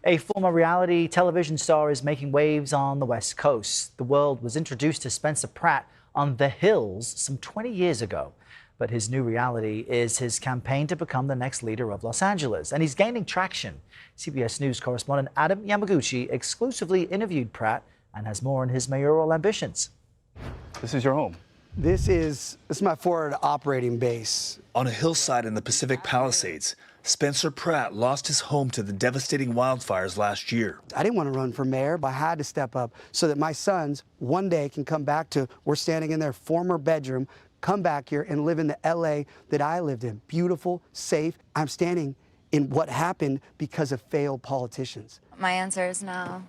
A former reality television star is making waves on the West Coast. The world was introduced to Spencer Pratt on The Hills some 20 years ago. But his new reality is his campaign to become the next leader of Los Angeles. And he's gaining traction. CBS News correspondent Adam Yamaguchi exclusively interviewed Pratt and has more on his mayoral ambitions. This is your home. This is my forward operating base. On a hillside in the Pacific Palisades, Spencer Pratt lost his home to the devastating wildfires last year. I didn't want to run for mayor, but I had to step up so that my sons one day can come back to, we're standing in their former bedroom, come back here and live in the LA that I lived in. Beautiful, safe. I'm standing in what happened because of failed politicians. My answer is no.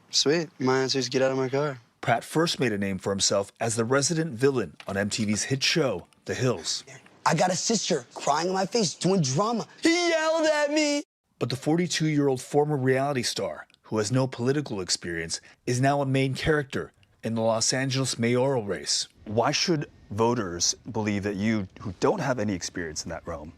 Sweet. My answer is get out of my car. Pratt first made a name for himself as the resident villain on MTV's hit show, The Hills. I got a sister crying in my face, doing drama. He yelled at me. But the 42-year-old former reality star, who has no political experience, is now a main character in the Los Angeles mayoral race. Why should voters believe that you, who don't have any experience in that realm,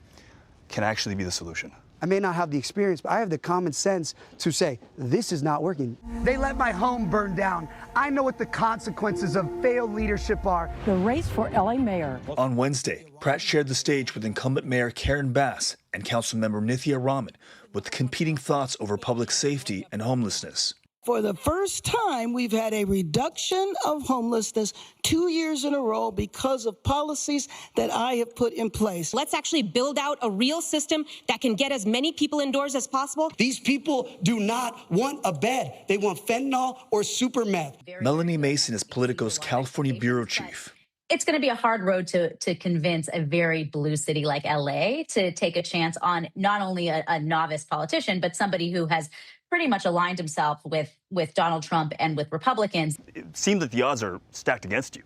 can actually be the solution? I may not have the experience, but I have the common sense to say, this is not working. They let my home burn down. I know what the consequences of failed leadership are. The race for LA mayor. On Wednesday, Pratt shared the stage with incumbent Mayor Karen Bass and Councilmember Nithya Raman with competing thoughts over public safety and homelessness. For the first time, we've had a reduction of homelessness 2 years in a row because of policies that I have put in place. Let's actually build out a real system that can get as many people indoors as possible. These people do not want a bed. They want fentanyl or super meth. Melanie Mason is Politico's California bureau chief. It's going to be a hard road to convince a very blue city like LA to take a chance on not only a novice politician, but somebody who has pretty much aligned himself with Donald Trump and with Republicans. It seems that the odds are stacked against you.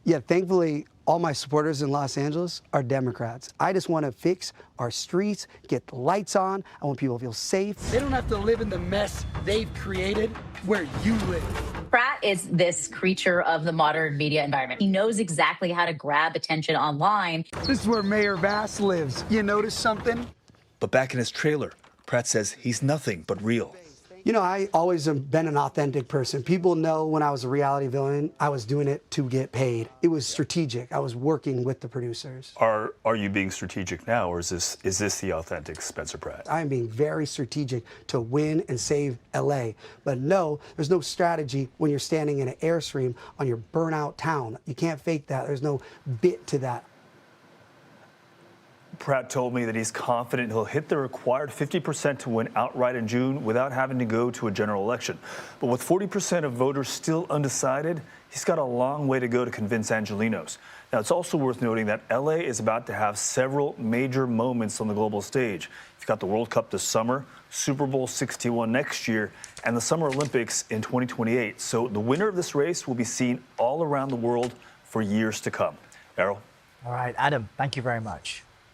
Yeah, thankfully, all my supporters in Los Angeles are Democrats. I just want to fix our streets, get the lights on. I want people to feel safe. They don't have to live in the mess they've created where you live. Pratt is this creature of the modern media environment. He knows exactly how to grab attention online. This is where Mayor Bass lives. You notice something? But back in his trailer, Pratt says he's nothing but real. You know, I always have been an authentic person. People know when I was a reality villain, I was doing it to get paid. It was strategic. I was working with the producers. Are you being strategic now, or is this the authentic Spencer Pratt? I am being very strategic to win and save LA. But no, there's no strategy when you're standing in an Airstream on your burnout town. You can't fake that. There's no bit to that. Pratt told me that he's confident he'll hit the required 50% to win outright in June without having to go to a general election. But with 40% of voters still undecided, he's got a long way to go to convince Angelenos. Now, it's also worth noting that LA is about to have several major moments on the global stage. You've got the World Cup this summer, Super Bowl 61 next year, and the Summer Olympics in 2028. So the winner of this race will be seen all around the world for years to come. Errol? All right, Adam, thank you very much.